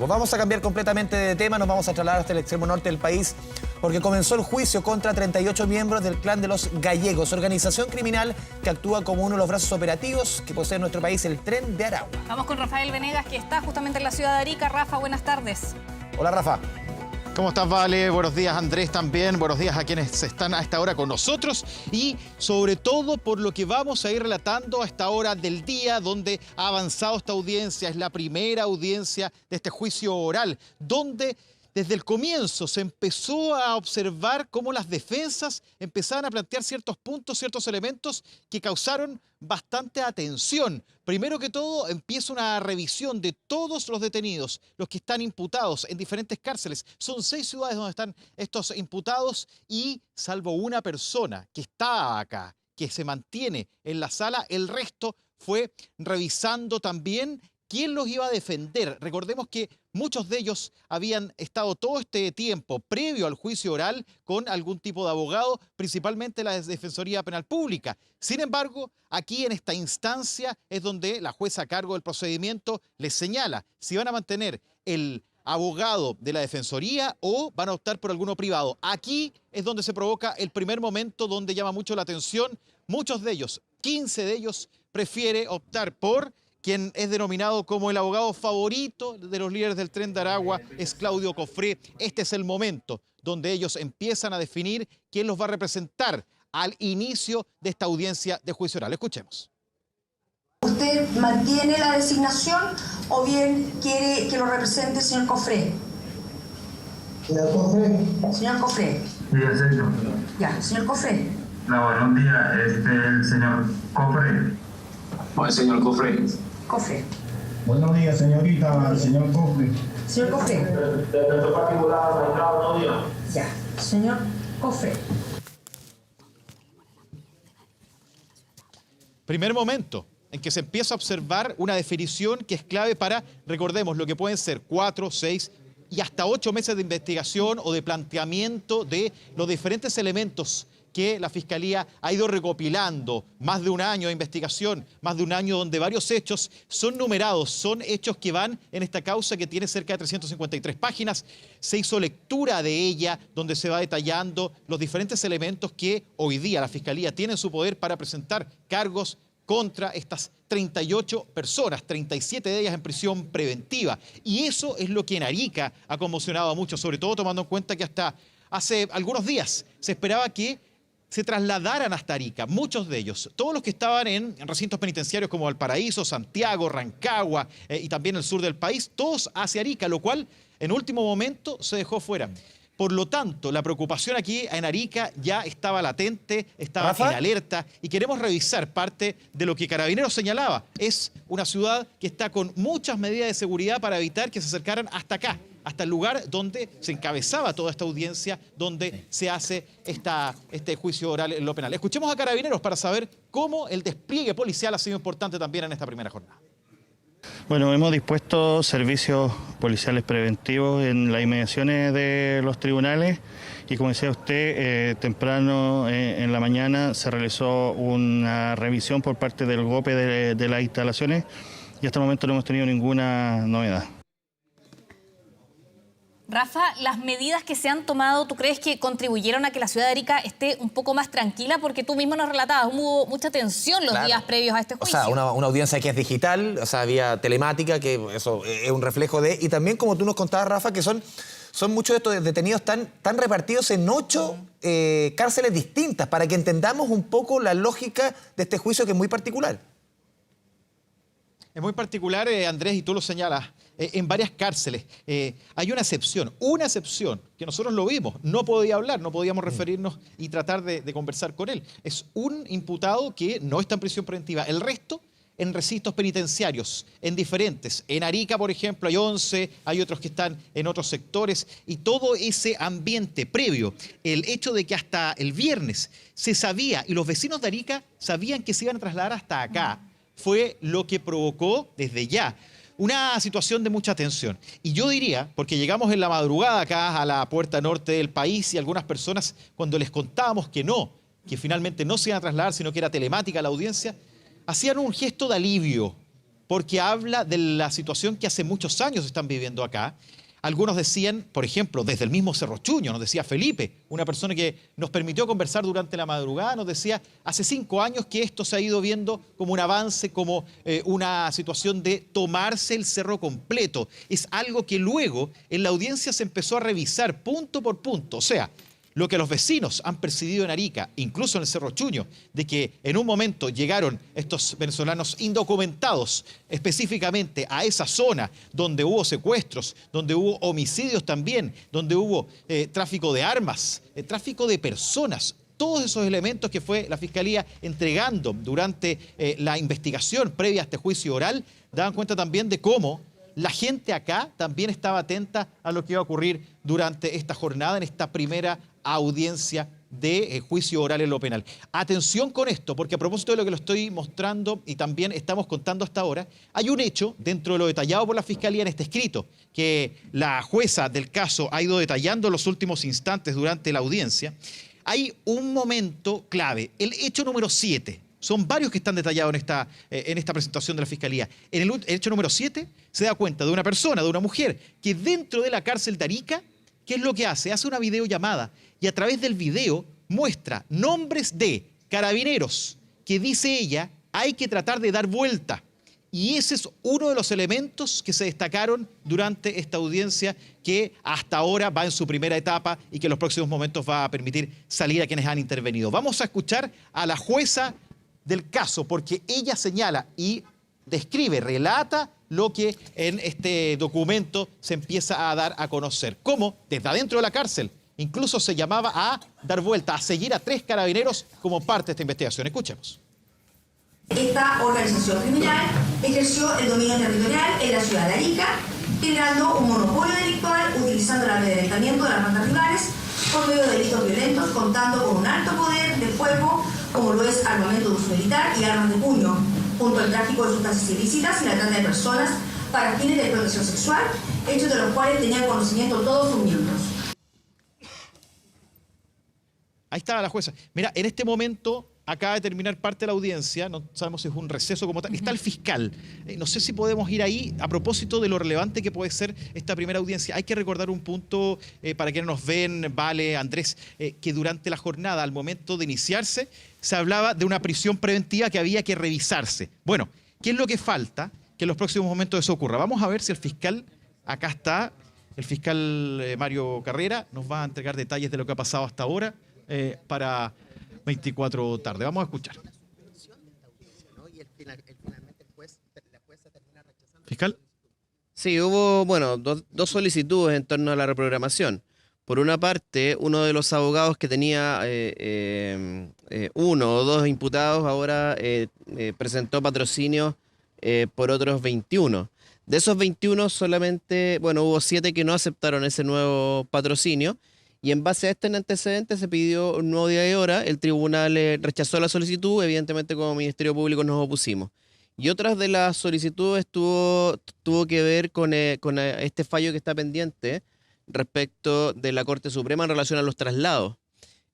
Pues vamos a cambiar completamente de tema, nos vamos a trasladar hasta el extremo norte del país porque comenzó el juicio contra 38 miembros del clan de los Gallegos, organización criminal que actúa como uno de los brazos operativos que posee en nuestro país el Tren de Aragua. Vamos con Rafael Venegas, que está justamente en la ciudad de Arica. Rafa, buenas tardes. Hola, Rafa. ¿Cómo estás, Vale? Buenos días, Andrés, también. Buenos días a quienes están a esta hora con nosotros y sobre todo por lo que vamos a ir relatando a esta hora del día donde ha avanzado esta audiencia. Es la primera audiencia de este juicio oral, donde desde el comienzo se empezó a observar cómo las defensas empezaban a plantear ciertos puntos, ciertos elementos que causaron bastante atención. Primero que todo, empieza una revisión de todos los detenidos, los que están imputados en diferentes cárceles. Son 6 ciudades donde están estos imputados y salvo una persona que está acá, que se mantiene en la sala, el resto fue revisando también quién los iba a defender. Recordemos que muchos de ellos habían estado todo este tiempo previo al juicio oral con algún tipo de abogado, principalmente la Defensoría Penal Pública. Sin embargo, aquí en esta instancia es donde la jueza a cargo del procedimiento les señala si van a mantener el abogado de la Defensoría o van a optar por alguno privado. Aquí es donde se provoca el primer momento donde llama mucho la atención. Muchos de ellos, 15 de ellos, prefiere optar por quien es denominado como el abogado favorito de los líderes del Tren de Aragua, es Claudio Cofré. Este es el momento donde ellos empiezan a definir quién los va a representar al inicio de esta audiencia de juicio oral. Escuchemos. ¿Usted mantiene la designación o bien quiere que lo represente el señor Cofré? Señor Cofré. Señor Cofré. Sí, acepto. Ya, señor Cofré. No, buenos días, el señor Cofré. O el señor Cofré. Cofré. Buenos días, señorita, señor Cofré. Señor Cofré. Ya, señor Cofré. Primer momento en que se empieza a observar una definición que es clave para, recordemos, lo que pueden ser 4, 6 y hasta 8 meses de investigación o de planteamiento de los diferentes elementos que la Fiscalía ha ido recopilando. Más de un año de investigación, más de un año donde varios hechos son numerados, son hechos que van en esta causa que tiene cerca de 353 páginas. Se hizo lectura de ella donde se va detallando los diferentes elementos que hoy día la Fiscalía tiene en su poder para presentar cargos contra estas 38 personas, 37 de ellas en prisión preventiva. Y eso es lo que en Arica ha conmocionado a muchos, sobre todo tomando en cuenta que hasta hace algunos días se esperaba que se trasladaran hasta Arica, muchos de ellos, todos los que estaban en recintos penitenciarios como Valparaíso, Santiago, Rancagua y también el sur del país, todos hacia Arica, lo cual en último momento se dejó fuera. Por lo tanto, la preocupación aquí en Arica ya estaba latente, estaba ¿Rafa? en alerta y queremos revisar parte de lo que Carabineros señalaba. Es una ciudad que está con muchas medidas de seguridad para evitar que se acercaran hasta acá, hasta el lugar donde se encabezaba toda esta audiencia, donde se hace este juicio oral en lo penal. Escuchemos a Carabineros para saber cómo el despliegue policial ha sido importante también en esta primera jornada. Bueno, hemos dispuesto servicios policiales preventivos en las inmediaciones de los tribunales y como decía usted, temprano en la mañana se realizó una revisión por parte del GOPE de las instalaciones y hasta el momento no hemos tenido ninguna novedad. Rafa, las medidas que se han tomado, ¿tú crees que contribuyeron a que la ciudad de Arica esté un poco más tranquila? Porque tú mismo nos relatabas, hubo mucha tensión los días previos a este juicio. O sea, una audiencia que es digital, o sea, vía telemática, que eso es un reflejo de... Y también, como tú nos contabas, Rafa, que son muchos de estos detenidos tan repartidos en 8 cárceles distintas, para que entendamos un poco la lógica de este juicio que es muy particular. Es muy particular, Andrés, y tú lo señalas, en varias cárceles. Hay una excepción, que nosotros lo vimos. No podía hablar, no podíamos referirnos y tratar de conversar con él. Es un imputado que no está en prisión preventiva. El resto en recintos penitenciarios, en diferentes. En Arica, por ejemplo, hay 11, hay otros que están en otros sectores. Y todo ese ambiente previo, el hecho de que hasta el viernes se sabía, y los vecinos de Arica sabían que se iban a trasladar hasta acá, fue lo que provocó desde ya una situación de mucha tensión. Y yo diría, porque llegamos en la madrugada acá a la puerta norte del país y algunas personas cuando les contábamos que finalmente no se iban a trasladar, sino que era telemática la audiencia, hacían un gesto de alivio, porque habla de la situación que hace muchos años están viviendo acá. Algunos decían, por ejemplo, desde el mismo Cerro Chuño, nos decía Felipe, una persona que nos permitió conversar durante la madrugada, nos decía, hace 5 años que esto se ha ido viendo como un avance, como una situación de tomarse el cerro completo. Es algo que luego en la audiencia se empezó a revisar punto por punto. O sea, lo que los vecinos han percibido en Arica, incluso en el Cerro Chuño, de que en un momento llegaron estos venezolanos indocumentados específicamente a esa zona donde hubo secuestros, donde hubo homicidios también, donde hubo tráfico de armas, tráfico de personas. Todos esos elementos que fue la Fiscalía entregando durante la investigación previa a este juicio oral, daban cuenta también de cómo la gente acá también estaba atenta a lo que iba a ocurrir durante esta jornada, en esta primera audiencia de juicio oral en lo penal. Atención con esto, porque a propósito de lo que lo estoy mostrando y también estamos contando hasta ahora, hay un hecho dentro de lo detallado por la Fiscalía en este escrito, que la jueza del caso ha ido detallando en los últimos instantes durante la audiencia. Hay un momento clave, el hecho número 7. Son varios que están detallados en esta presentación de la Fiscalía. En el hecho número 7 se da cuenta de una persona, de una mujer, que dentro de la cárcel de Arica, ¿qué es lo que hace? Hace una videollamada y a través del video muestra nombres de carabineros que, dice ella, hay que tratar de dar vuelta. Y ese es uno de los elementos que se destacaron durante esta audiencia, que hasta ahora va en su primera etapa y que en los próximos momentos va a permitir salir a quienes han intervenido. Vamos a escuchar a la jueza del caso, porque ella señala y describe, relata lo que en este documento se empieza a dar a conocer. Cómo desde adentro de la cárcel incluso se llamaba a dar vuelta, a seguir a 3 carabineros como parte de esta investigación. Escuchemos. Esta organización criminal ejerció el dominio territorial en la ciudad de Arica, generando un monopolio delictual, utilizando el amedrentamiento de las bandas rivales por medio de delitos violentos, contando con un alto poder de fuego, como lo es armamento de uso militar y armas de puño, junto al tráfico de sustancias ilícitas y la trata de personas para fines de explotación sexual, hechos de los cuales tenían conocimiento todos sus miembros. Ahí estaba la jueza. Mira, en este momento acaba de terminar parte de la audiencia, no sabemos si es un receso como tal, está el fiscal. No sé si podemos ir ahí a propósito de lo relevante que puede ser esta primera audiencia. Hay que recordar un punto para quienes nos ven, Vale, Andrés, que durante la jornada, al momento de iniciarse, se hablaba de una prisión preventiva que había que revisarse. Bueno, ¿qué es lo que falta? Que en los próximos momentos eso ocurra. Vamos a ver si el fiscal, acá está, el fiscal Mario Carrera, nos va a entregar detalles de lo que ha pasado hasta ahora para 24 tarde. Vamos a escuchar. ¿Fiscal? Sí, hubo, bueno, dos solicitudes en torno a la reprogramación. Por una parte, uno de los abogados que tenía 1 o 2 imputados ahora presentó patrocinio por otros 21. De esos 21 solamente, bueno, hubo 7 que no aceptaron ese nuevo patrocinio. Y en base a este antecedente se pidió un nuevo día de hora, el tribunal rechazó la solicitud, evidentemente como Ministerio Público nos opusimos. Y otras de las solicitudes tuvo que ver con este fallo que está pendiente respecto de la Corte Suprema en relación a los traslados.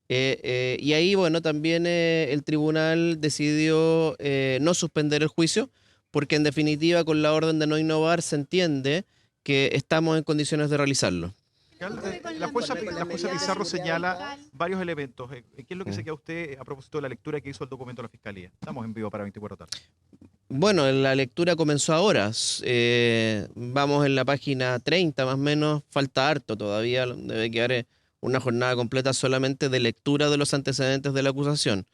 Y ahí, bueno, también el tribunal decidió no suspender el juicio, porque en definitiva con la orden de no innovar se entiende que estamos en condiciones de realizarlo. La jueza Pizarro señala varios elementos. ¿Qué es lo que se queda usted a propósito de la lectura que hizo el documento de la Fiscalía? Estamos en vivo para 24 tarde. Bueno, la lectura comenzó ahora. Vamos en la página 30 más o menos. Falta harto todavía. Debe quedar una jornada completa solamente de lectura de los antecedentes de la acusación.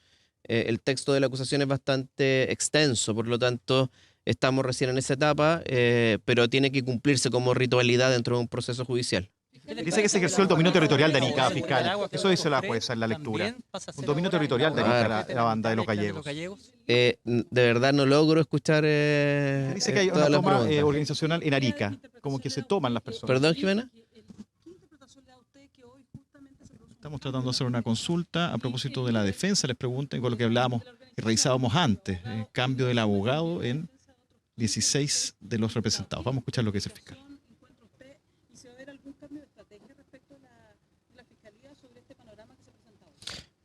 El texto de la acusación es bastante extenso, por lo tanto estamos recién en esa etapa, pero tiene que cumplirse como ritualidad dentro de un proceso judicial. Dice que se ejerció el dominio territorial de Arica, fiscal. Eso dice la jueza en la lectura. Un dominio territorial de Arica, la banda de los gallegos. De verdad no logro escuchar dice que hay una toma organizacional en Arica, como que se toman las personas. ¿Perdón, Jimena? Estamos tratando de hacer una consulta a propósito de la defensa, les preguntan, con lo que hablábamos y revisábamos antes, el cambio del abogado en 16 de los representados. Vamos a escuchar lo que dice el fiscal.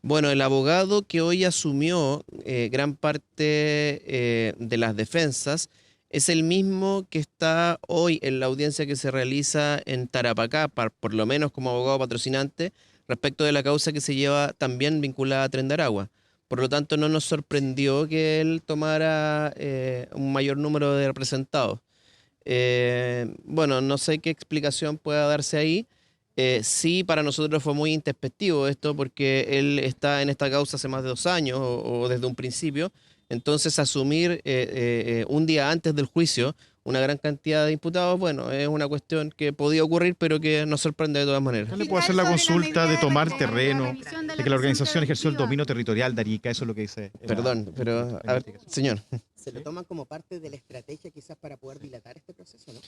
Bueno, el abogado que hoy asumió gran parte de las defensas es el mismo que está hoy en la audiencia que se realiza en Tarapacá, por lo menos como abogado patrocinante, respecto de la causa que se lleva también vinculada a Tren de Aragua. Por lo tanto, no nos sorprendió que él tomara un mayor número de representados. Bueno, no sé qué explicación pueda darse ahí. Sí, para nosotros fue muy introspectivo esto porque él está en esta causa hace más de 2 años o desde un principio. Entonces, asumir un día antes del juicio una gran cantidad de imputados, bueno, es una cuestión que podía ocurrir, pero que nos sorprende de todas maneras. ¿No le puedo hacer la consulta de tomar terreno, de que la organización ejerció el dominio territorial de Arica? Eso es lo que dice. Perdón, pero, a ver, señor. ¿Se lo toman como parte de la estrategia quizás para poder dilatar este proceso, no?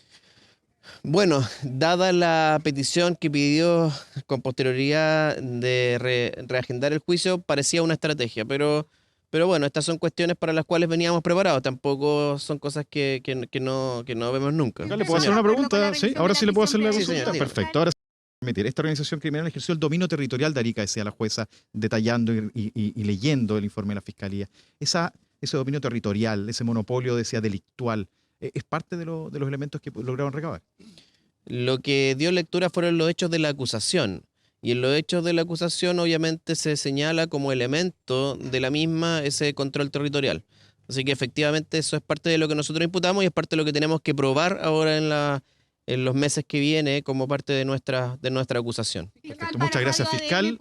Bueno, dada la petición que pidió con posterioridad de reagendar el juicio, parecía una estrategia, pero bueno, estas son cuestiones para las cuales veníamos preparados, tampoco son cosas que no vemos nunca. ¿Le puedo hacer una pregunta? ¿Sí? Ahora sí le puedo hacer la consulta. Sí, Perfecto, ahora sí. Esta organización criminal ejerció el dominio territorial de Arica, decía la jueza, detallando y leyendo el informe de la Fiscalía. Ese dominio territorial, ese monopolio, decía, delictual, ¿es parte de los elementos que lograron recabar? Lo que dio lectura fueron los hechos de la acusación. Y en los hechos de la acusación obviamente se señala como elemento de la misma ese control territorial. Así que efectivamente eso es parte de lo que nosotros imputamos y es parte de lo que tenemos que probar ahora en los meses que viene como parte de nuestra acusación. Perfecto. Muchas gracias, fiscal.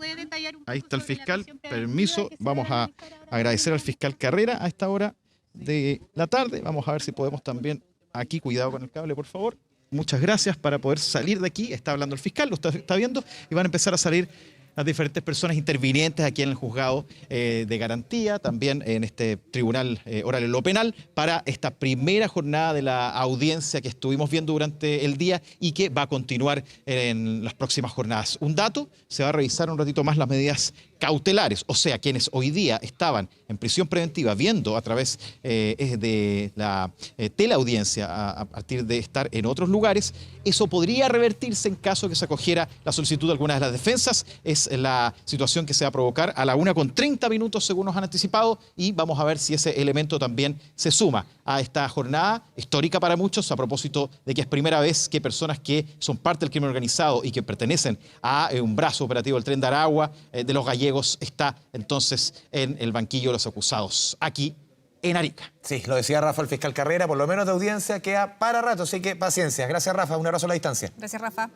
Ahí está el fiscal. Permiso. Vamos a agradecer al fiscal Carrera a esta hora de la tarde. Vamos a ver si podemos también aquí, cuidado con el cable, por favor. Muchas gracias para poder salir de aquí. Está hablando el fiscal, lo está viendo, y van a empezar a salir las diferentes personas intervinientes aquí en el juzgado de garantía, también en este tribunal oral en lo penal, para esta primera jornada de la audiencia que estuvimos viendo durante el día y que va a continuar en las próximas jornadas. Un dato, se va a revisar un ratito más las medidas cautelares, o sea, quienes hoy día estaban en prisión preventiva viendo a través de la teleaudiencia a partir de estar en otros lugares, eso podría revertirse en caso que se acogiera la solicitud de algunas de las defensas. Es la situación que se va a provocar a la 1:30 según nos han anticipado, y vamos a ver si ese elemento también se suma a esta jornada histórica para muchos, a propósito de que es primera vez que personas que son parte del crimen organizado y que pertenecen a un brazo operativo del Tren de Aragua, de los gallegos, está entonces en el banquillo de los acusados, aquí en Arica. Sí, lo decía Rafa, el fiscal Carrera, por lo menos de audiencia queda para rato, así que paciencia. Gracias, Rafa, un abrazo a la distancia. Gracias, Rafa.